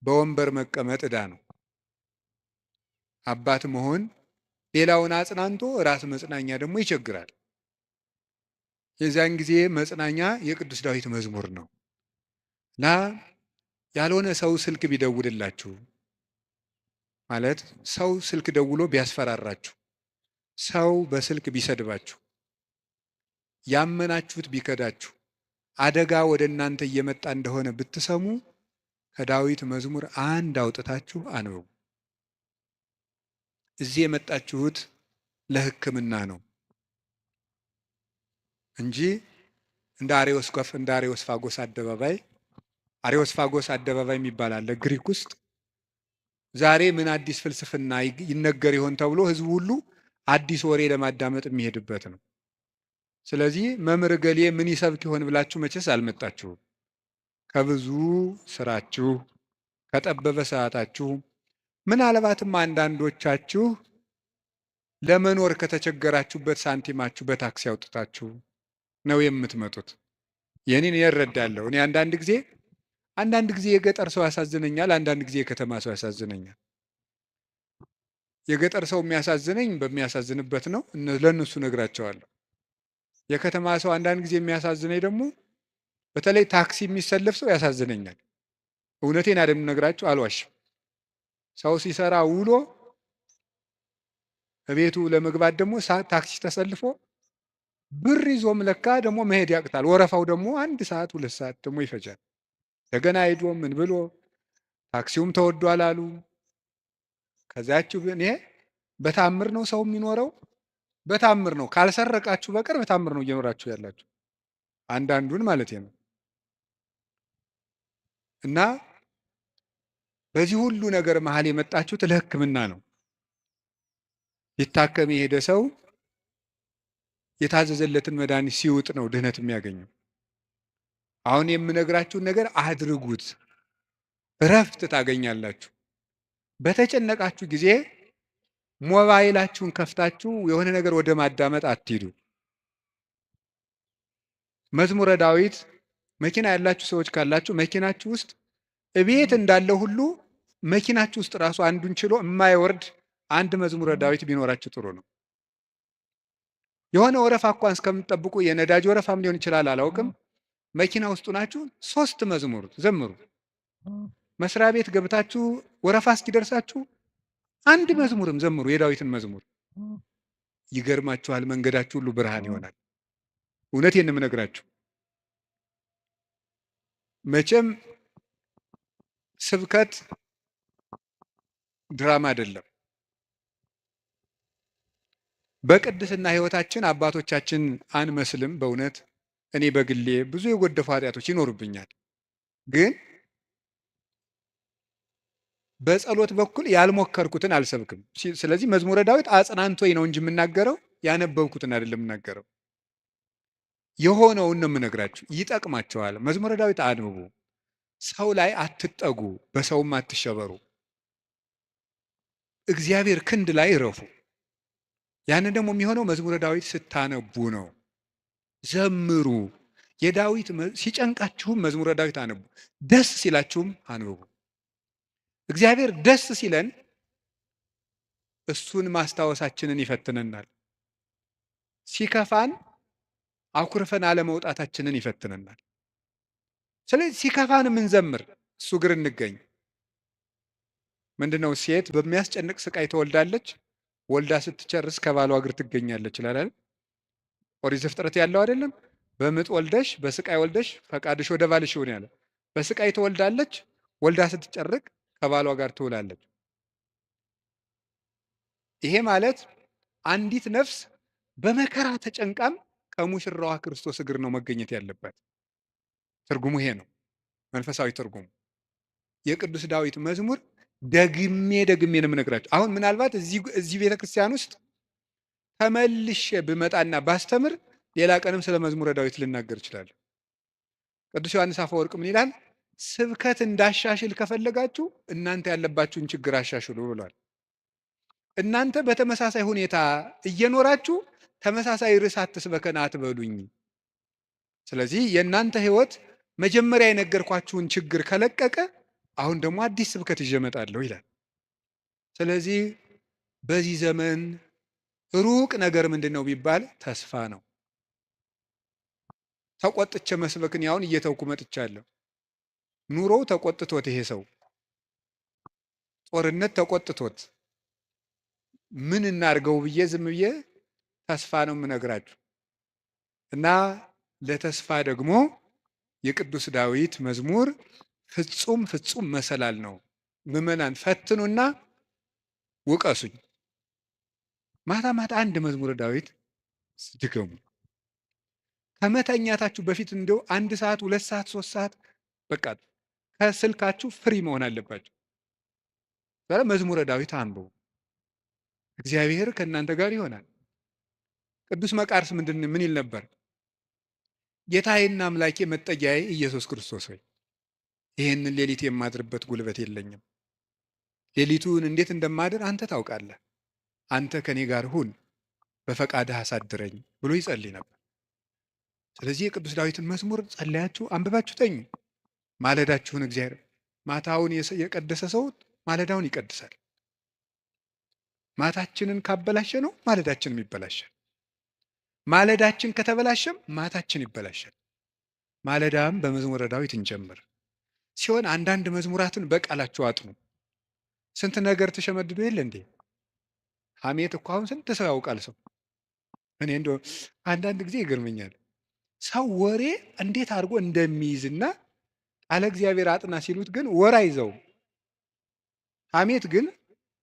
በወንበር መቀመጥ ዕዳ ነው። አባት መሆን ሌላውን አጽናንቶ ራስ መጽናኛ ደግሞ ይቸግራል። የዚያን ጊዜ መጽናኛ የቅዱስ ዳዊት መዝሙር ነው እና ያልሆነ ሰው ስልክ ቢደውልላችሁ ማለት ሰው ስልክ ደውሎ ቢያስፈራራችሁ፣ ሰው በስልክ ቢሰድባችሁ፣ ያመናችሁት ቢከዳችሁ፣ አደጋ ወደ እናንተ እየመጣ እንደሆነ ብትሰሙ ከዳዊት መዝሙር አንድ አውጥታችሁ አንብቡ። እዚህ የመጣችሁት ለሕክምና ነው እንጂ እንደ አሬዎስፋጎስ አደባባይ የሚባል አለ ግሪክ ውስጥ። ዛሬ ምን አዲስ ፍልስፍና ይነገር ይሆን ተብሎ ህዝቡ ሁሉ አዲስ ወሬ ለማዳመጥ የሚሄድበት ነው። ስለዚህ መምህር ገሌ ምን ይሰብክ ይሆን ብላችሁ መቼስ አልመጣችሁም። ከብዙ ስራችሁ ከጠበበ ሰዓታችሁ ምናልባትም አንዳንዶቻችሁ ለመኖር ከተቸገራችሁበት ሳንቲማችሁ በታክሲ አውጥታችሁ ነው የምትመጡት። ይህንን እረዳለሁ። እኔ አንዳንድ ጊዜ የገጠር ሰው ያሳዝነኛል፣ አንዳንድ ጊዜ የከተማ ሰው ያሳዝነኛል። የገጠር ሰው የሚያሳዝነኝ በሚያሳዝንበት ነው፣ ለእነሱ ነግራቸዋለሁ። የከተማ ሰው አንዳንድ ጊዜ የሚያሳዝነኝ ደግሞ በተለይ ታክሲ የሚሰለፍ ሰው ያሳዝነኛል። እውነቴን አይደል የምነግራችሁ፣ አልዋሽም። ሰው ሲሰራ ውሎ ቤቱ ለመግባት ደግሞ ታክሲ ተሰልፎ ብር ይዞም ለካ ደግሞ መሄድ ያቅታል። ወረፋው ደግሞ 1 ሰዓት 2 ሰዓት ደግሞ ይፈጃል። እንደገና ሄዶ ምን ብሎ ታክሲውም ተወዷል አሉ። ከዛችሁ ግን ይሄ በታምር ነው ሰው የሚኖረው፣ በታምር ነው። ካልሰረቃችሁ በቀር በታምር ነው እየኖራችሁ ያላችሁ፣ አንዳንዱን ማለት ነው። እና በዚህ ሁሉ ነገር መሀል የመጣችሁት ለሕክምና ነው። ሊታከም የሄደ ሰው የታዘዘለትን መድኃኒት ሲውጥ ነው ድህነት የሚያገኘው። አሁን የምነግራችሁን ነገር አድርጉት፣ እረፍት ታገኛላችሁ። በተጨነቃችሁ ጊዜ ሞባይላችሁን ከፍታችሁ የሆነ ነገር ወደ ማዳመጥ አትሂዱ። መዝሙረ ዳዊት መኪና ያላችሁ ሰዎች ካላችሁ መኪናችሁ ውስጥ እቤት እንዳለው ሁሉ መኪናችሁ ውስጥ ራሱ አንዱን ችሎ የማይወርድ አንድ መዝሙረ ዳዊት ቢኖራችሁ ጥሩ ነው። የሆነ ወረፋ እንኳን እስከምትጠብቁ የነዳጅ ወረፋም ሊሆን ይችላል አላውቅም። መኪና ውስጡ ናችሁ 3 መዝሙር ዘምሩ። መስሪያ ቤት ገብታችሁ ወረፋ እስኪደርሳችሁ 1 መዝሙርም ዘምሩ፣ የዳዊትን መዝሙር። ይገርማችኋል፣ መንገዳችሁ ሁሉ ብርሃን ይሆናል። እውነቴን ነው የምነግራችሁ። መቼም ስብከት ድራማ አይደለም። በቅድስና ሕይወታችን አባቶቻችን አንመስልም። በእውነት እኔ በግሌ ብዙ የጎደፉ ኃጢአቶች ይኖሩብኛል። ግን በጸሎት በኩል ያልሞከርኩትን አልሰብክም። ስለዚህ መዝሙረ ዳዊት አጽናንቶኝ ነው እንጂ የምናገረው ያነበብኩትን አይደለም የምናገረው። የሆነውን ነው የምነግራችሁ። ይጠቅማቸዋል። መዝሙረ ዳዊት አንብቡ። ሰው ላይ አትጠጉ፣ በሰውም አትሸበሩ። እግዚአብሔር ክንድ ላይ እረፉ። ያንን ደግሞ የሚሆነው መዝሙረ ዳዊት ስታነቡ ነው። ዘምሩ። የዳዊት ሲጨንቃችሁም መዝሙረ ዳዊት አንቡ፣ ደስ ሲላችሁም አንብቡ። እግዚአብሔር ደስ ሲለን እሱን ማስታወሳችንን ይፈትነናል። ሲከፋን አኩርፈን አለመውጣታችንን ይፈትነናል። ስለዚህ ሲከፋን ምንዘምር እሱ እግር እንገኝ። ምንድነው? ሴት በሚያስጨንቅ ስቃይ ትወልዳለች፣ ወልዳ ስትጨርስ ከባሏ እግር ትገኛለች ይላል። ኦሪት ዘፍጥረት ያለው አይደለም? በምጥ ወልደሽ በስቃይ ወልደሽ ፈቃድሽ ወደ ባልሽ ይሁን ያለ። በስቃይ ትወልዳለች፣ ወልዳ ስትጨርቅ ከባሏ ጋር ትውላለች። ይሄ ማለት አንዲት ነፍስ በመከራ ተጨንቃም ከሙሽራዋ ክርስቶስ እግር ነው መገኘት ያለባት። ትርጉሙ ይሄ ነው፣ መንፈሳዊ ትርጉሙ። የቅዱስ ዳዊት መዝሙር ደግሜ ነው የምነግራችሁ። አሁን ምናልባት እዚህ ቤተክርስቲያን ውስጥ ተመልሼ ብመጣና ባስተምር ሌላ ቀንም ስለ መዝሙረ ዳዊት ልናገር እችላለሁ። ቅዱስ ዮሐንስ አፈወርቅ ምን ይላል? ስብከት እንዳሻሽል ከፈለጋችሁ እናንተ ያለባችሁን ችግር አሻሽሉ ብሏል። እናንተ በተመሳሳይ ሁኔታ እየኖራችሁ ተመሳሳይ ርዕስ አትስበከን አትበሉኝ። ስለዚህ የእናንተ ሕይወት መጀመሪያ የነገርኳችሁን ችግር ከለቀቀ አሁን ደግሞ አዲስ ስብከት ይዤ እመጣለሁ ይላል። ስለዚህ በዚህ ዘመን ሩቅ ነገር ምንድን ነው ቢባል ተስፋ ነው። ተቆጥቼ መስበክን ያሁን እየተውኩ መጥቻለሁ። ኑሮው ተቆጥቶት ይሄ ሰው ጦርነት ተቆጥቶት ምን እናርገው ብዬ ዝም ብዬ ተስፋ ነው የምነግራችሁ። እና ለተስፋ ደግሞ የቅዱስ ዳዊት መዝሙር ፍጹም ፍጹም መሰላል ነው። ምዕመናን ፈትኑና ውቀሱኝ። ማታ ማታ አንድ መዝሙረ ዳዊት ድገሙ። ከመተኛታችሁ በፊት እንደው 1 ሰዓት 2 ሰዓት 3 ሰዓት በቃ ከስልካችሁ ፍሪ መሆን አለባችሁ። መዝሙረ ዳዊት አንብቡ። እግዚአብሔር ከእናንተ ጋር ይሆናል። ቅዱስ መቃርስ ምን ይል ነበር? ጌታዬና አምላኬ መጠጊያዬ ኢየሱስ ክርስቶስ ሆይ ይህንን ሌሊት የማድርበት ጉልበት የለኝም። ሌሊቱን እንዴት እንደማድር አንተ ታውቃለህ። አንተ ከኔ ጋር ሁን፣ በፈቃድህ አሳድረኝ ብሎ ይጸልይ ነበር። ስለዚህ የቅዱስ ዳዊትን መዝሙር ጸለያችሁ አንብባችሁ ተኙ። ማለዳችሁን እግዚአብሔር ማታውን የቀደሰ ሰው ማለዳውን ይቀድሳል። ማታችንን ካበላሸ ነው ማለዳችንም ይበላሻል። ማለዳችን ከተበላሸም ማታችን ይበላሻል። ማለዳም በመዝሙረ ዳዊት እንጀምር ሲሆን አንዳንድ መዝሙራትን በቃላችሁ አጥኑ። ስንት ነገር ተሸመድዶ የለ እንዴ? ሐሜት እኮ አሁን ስንት ሰው ያውቃል። ሰው እኔ እንደው አንዳንድ ጊዜ ይገርመኛል። ሰው ወሬ እንዴት አድርጎ እንደሚይዝና ቃለ እግዚአብሔር አጥና ሲሉት ግን ወር አይዘው። ሐሜት ግን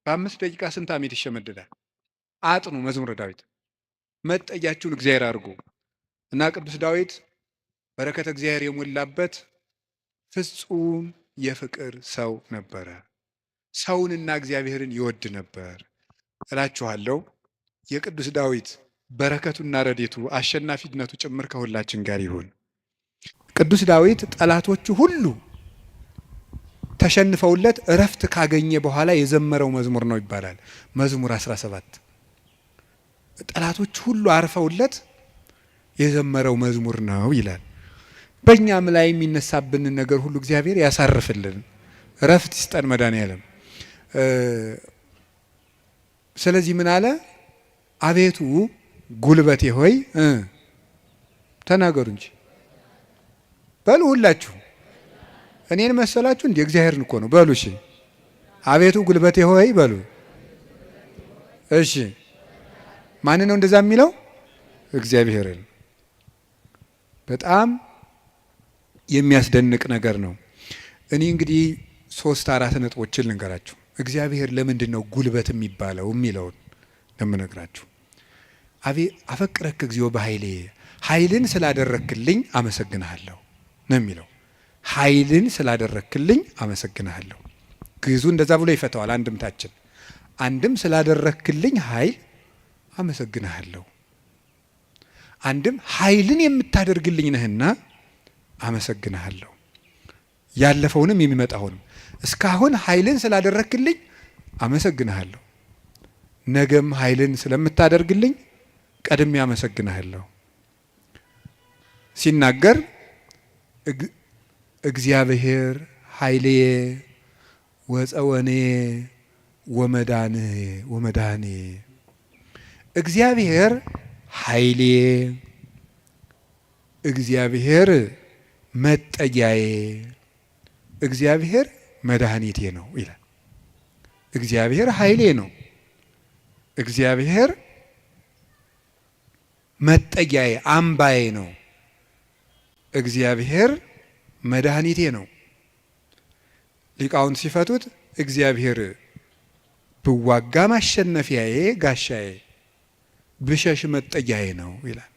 በ5 ደቂቃ ስንት ሐሜት ይሸመድዳል። አጥኑ መዝሙረ ዳዊት መጠጊያችሁን እግዚአብሔር አድርጉ እና ቅዱስ ዳዊት በረከተ እግዚአብሔር የሞላበት ፍጹም የፍቅር ሰው ነበረ። ሰውንና እግዚአብሔርን ይወድ ነበር እላችኋለሁ። የቅዱስ ዳዊት በረከቱና ረዴቱ አሸናፊነቱ ጭምር ከሁላችን ጋር ይሁን። ቅዱስ ዳዊት ጠላቶቹ ሁሉ ተሸንፈውለት እረፍት ካገኘ በኋላ የዘመረው መዝሙር ነው ይባላል። መዝሙር 17 ጠላቶቹ ሁሉ አርፈውለት የዘመረው መዝሙር ነው ይላል። በእኛም ላይ የሚነሳብንን ነገር ሁሉ እግዚአብሔር ያሳርፍልን፣ እረፍት ይስጠን መድኃኔዓለም። ስለዚህ ምን አለ? አቤቱ ጉልበቴ ሆይ ተናገሩ እንጂ በሉ ሁላችሁ። እኔን መሰላችሁ እንዴ? እግዚአብሔርን እኮ ነው። በሉ እሺ፣ አቤቱ ጉልበቴ ሆይ በሉ። እሺ፣ ማን ነው እንደዛ የሚለው? እግዚአብሔርን። በጣም የሚያስደንቅ ነገር ነው። እኔ እንግዲህ 3-4 ነጥቦችን ልንገራችሁ። እግዚአብሔር ለምንድን ነው ጉልበት የሚባለው የሚለውን ለምነግራችሁ። አፈቅረክ እግዚኦ በኃይሌ፣ ኃይልን ስላደረክልኝ አመሰግንሃለሁ ነው የሚለው። ኃይልን ስላደረክልኝ አመሰግንሃለሁ። ግዕዙ እንደዛ ብሎ ይፈተዋል። አንድምታችን አንድም ስላደረክልኝ ኃይል አመሰግንሃለሁ፣ አንድም ኃይልን የምታደርግልኝ ነህና አመሰግንሃለሁ። ያለፈውንም የሚመጣውንም እስካሁን ኃይልን ስላደረክልኝ አመሰግንሃለሁ፣ ነገም ኃይልን ስለምታደርግልኝ ቀድሜ አመሰግንሃለሁ። ሲናገር እግዚአብሔር ኃይልየ ወፀወኔ ወመዳኔ፣ እግዚአብሔር ኃይልየ፣ እግዚአብሔር መጠጊያዬ፣ እግዚአብሔር መድኃኒቴ ነው ይላል። እግዚአብሔር ኃይሌ ነው፣ እግዚአብሔር መጠጊያዬ አምባዬ ነው፣ እግዚአብሔር መድኃኒቴ ነው። ሊቃውንት ሲፈቱት እግዚአብሔር ብዋጋ ማሸነፊያዬ ጋሻዬ፣ ብሸሽ መጠጊያዬ ነው ይላል።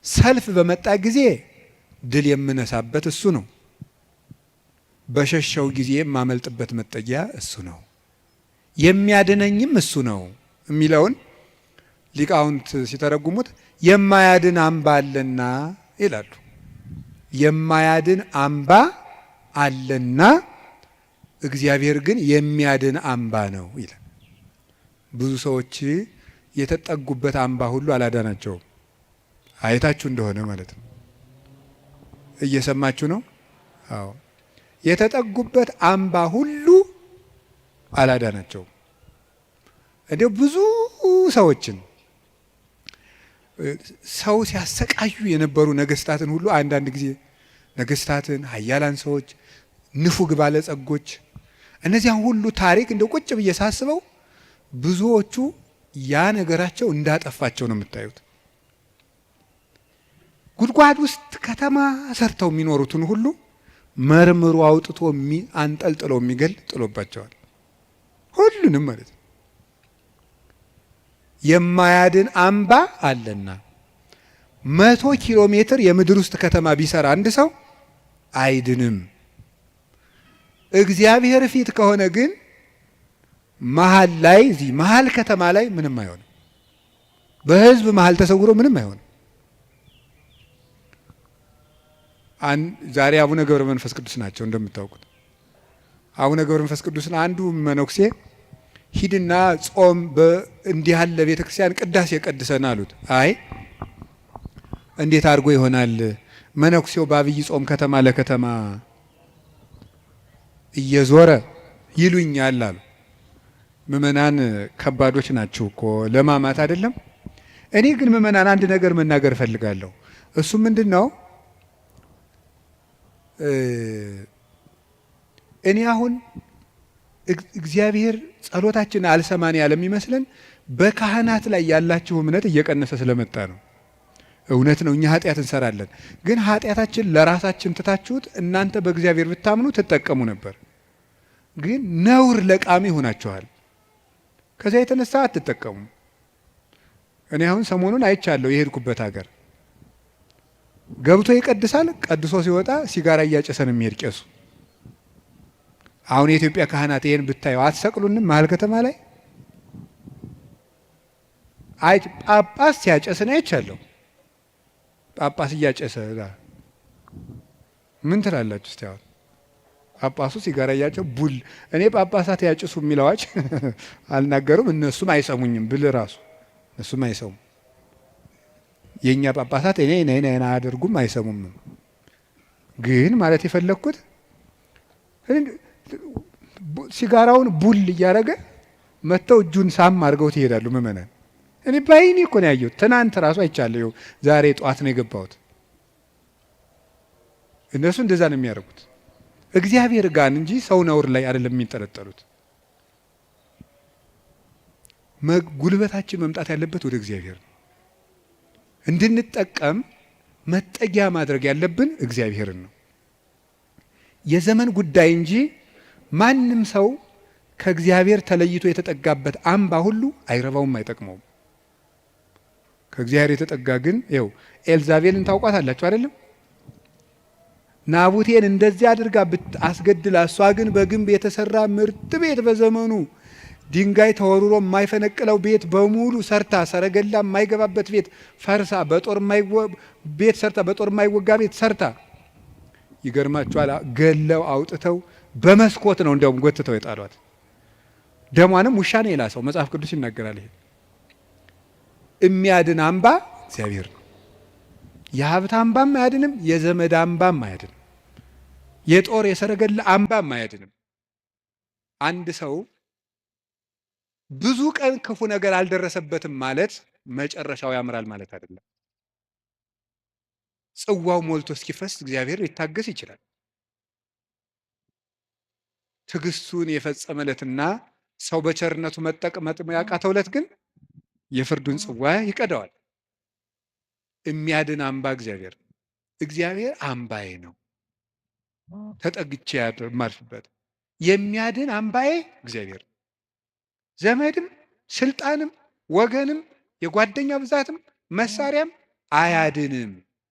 ሰልፍ በመጣ ጊዜ ድል የምነሳበት እሱ ነው። በሸሸው ጊዜ የማመልጥበት መጠጊያ እሱ ነው። የሚያድነኝም እሱ ነው የሚለውን ሊቃውንት ሲተረጉሙት የማያድን አምባ አለና ይላሉ። የማያድን አምባ አለና እግዚአብሔር ግን የሚያድን አምባ ነው ይላል። ብዙ ሰዎች የተጠጉበት አምባ ሁሉ አላዳናቸውም። አይታችሁ እንደሆነ ማለት ነው። እየሰማችሁ ነው? አዎ። የተጠጉበት አምባ ሁሉ አላዳናቸውም። እንዲያው ብዙ ሰዎችን ሰው ሲያሰቃዩ የነበሩ ነገስታትን ሁሉ አንዳንድ ጊዜ ነገስታትን፣ ኃያላን ሰዎች፣ ንፉግ ባለጸጎች እነዚያን ሁሉ ታሪክ እንደው ቁጭ ብዬ ሳስበው ብዙዎቹ ያ ነገራቸው እንዳጠፋቸው ነው የምታዩት። ጉድጓድ ውስጥ ከተማ ሰርተው የሚኖሩትን ሁሉ መርምሮ አውጥቶ አንጠልጥሎ የሚገል ጥሎባቸዋል። ሁሉንም ማለት ነው። የማያድን አምባ አለና 100 ኪሎ ሜትር የምድር ውስጥ ከተማ ቢሰራ አንድ ሰው አይድንም። እግዚአብሔር ፊት ከሆነ ግን መሀል ላይ እዚህ መሀል ከተማ ላይ ምንም አይሆንም። በህዝብ መሀል ተሰውሮ ምንም አይሆንም። ዛሬ አቡነ ገብረ መንፈስ ቅዱስ ናቸው እንደምታውቁት። አቡነ ገብረ መንፈስ ቅዱስን አንዱ መነኩሴ ሂድና ጾም እንዲህ ያለ ቤተ ክርስቲያን ቅዳሴ ቀድሰን አሉት። አይ እንዴት አድርጎ ይሆናል? መነኩሴው በአብይ ጾም ከተማ ለከተማ እየዞረ ይሉኛል አሉ። ምእመናን ከባዶች ናቸው እኮ ለማማት አይደለም። እኔ ግን ምእመናን አንድ ነገር መናገር እፈልጋለሁ። እሱ ምንድን ነው? እኔ አሁን እግዚአብሔር ጸሎታችን አልሰማን ያለ የሚመስለን በካህናት ላይ ያላችሁ እምነት እየቀነሰ ስለመጣ ነው። እውነት ነው፣ እኛ ኃጢአት እንሰራለን። ግን ኃጢአታችን ለራሳችን ትታችሁት እናንተ በእግዚአብሔር ብታምኑ ትጠቀሙ ነበር። ግን ነውር ለቃሚ ሆናችኋል። ከዚያ የተነሳ አትጠቀሙ። እኔ አሁን ሰሞኑን አይቻለሁ። የሄድኩበት ሀገር ገብቶ ይቀድሳል። ቀድሶ ሲወጣ ሲጋራ እያጨሰ ነው የሚሄድ ቄሱ። አሁን የኢትዮጵያ ካህናት ይሄን ብታየው አትሰቅሉንም? መሀል ከተማ ላይ አይ ጳጳስ ሲያጨስ ነው አይቻለሁ። ጳጳስ እያጨሰ ምን ትላላችሁ እስቲ? አሁን ጳጳሱ ሲጋራ እያጨሰ ቡል እኔ ጳጳሳት ያጭሱ የሚል አዋጅ አልናገሩም። እነሱም አይሰሙኝም ብል ራሱ እነሱም አይሰሙም። የኛ ጳጳሳት እኔ አያደርጉም፣ አይሰሙም። ግን ማለት የፈለግኩት ሲጋራውን ቡል እያደረገ መጥተው እጁን ሳም አድርገው ይሄዳሉ ምእመናን። እኔ ባይኔ እኮ ነው ያየሁት። ትናንት ራሱ አይቻለሁ። ዛሬ ጠዋት ነው የገባሁት። እነሱ እንደዛ ነው የሚያደርጉት። እግዚአብሔር ጋር እንጂ ሰው ነውር ላይ አይደለም የሚንጠለጠሉት። ጉልበታችን መምጣት ያለበት ወደ እግዚአብሔር ነው። እንድንጠቀም መጠጊያ ማድረግ ያለብን እግዚአብሔርን ነው። የዘመን ጉዳይ እንጂ ማንም ሰው ከእግዚአብሔር ተለይቶ የተጠጋበት አምባ ሁሉ አይረባውም፣ አይጠቅመውም። ከእግዚአብሔር የተጠጋ ግን ይኸው ኤልዛቤልን ታውቋታላችሁ አይደለም? ናቡቴን እንደዚህ አድርጋ አስገድላ፣ እሷ ግን በግንብ የተሰራ ምርጥ ቤት በዘመኑ ድንጋይ ተወርሮ የማይፈነቅለው ቤት በሙሉ ሰርታ፣ ሰረገላ የማይገባበት ቤት ፈርሳ፣ ቤት ሰርታ፣ በጦር የማይወጋ ቤት ሰርታ፣ ይገርማችኋል፣ ገለው አውጥተው በመስኮት ነው እንዲያውም ጎትተው የጣሏት። ደሟንም ውሻ ነው የላሰው። መጽሐፍ ቅዱስ ይናገራል። ይሄ የሚያድን አምባ እግዚአብሔር ነው። የሀብት አምባም አያድንም፣ የዘመድ አምባም አያድንም፣ የጦር የሰረገላ አምባም አያድንም። አንድ ሰው ብዙ ቀን ክፉ ነገር አልደረሰበትም ማለት መጨረሻው ያምራል ማለት አይደለም። ጽዋው ሞልቶ እስኪፈስ እግዚአብሔር ሊታገስ ይችላል። ትዕግስቱን የፈጸመለትና ሰው በቸርነቱ መጠቅመጥ ያቃተውለት ግን የፍርዱን ጽዋ ይቀደዋል። የሚያድን አምባ እግዚአብሔር ነው። እግዚአብሔር አምባዬ ነው፣ ተጠግቼ የማርፍበት የሚያድን አምባዬ እግዚአብሔር ነው። ዘመድም ስልጣንም ወገንም የጓደኛ ብዛትም መሳሪያም አያድንም።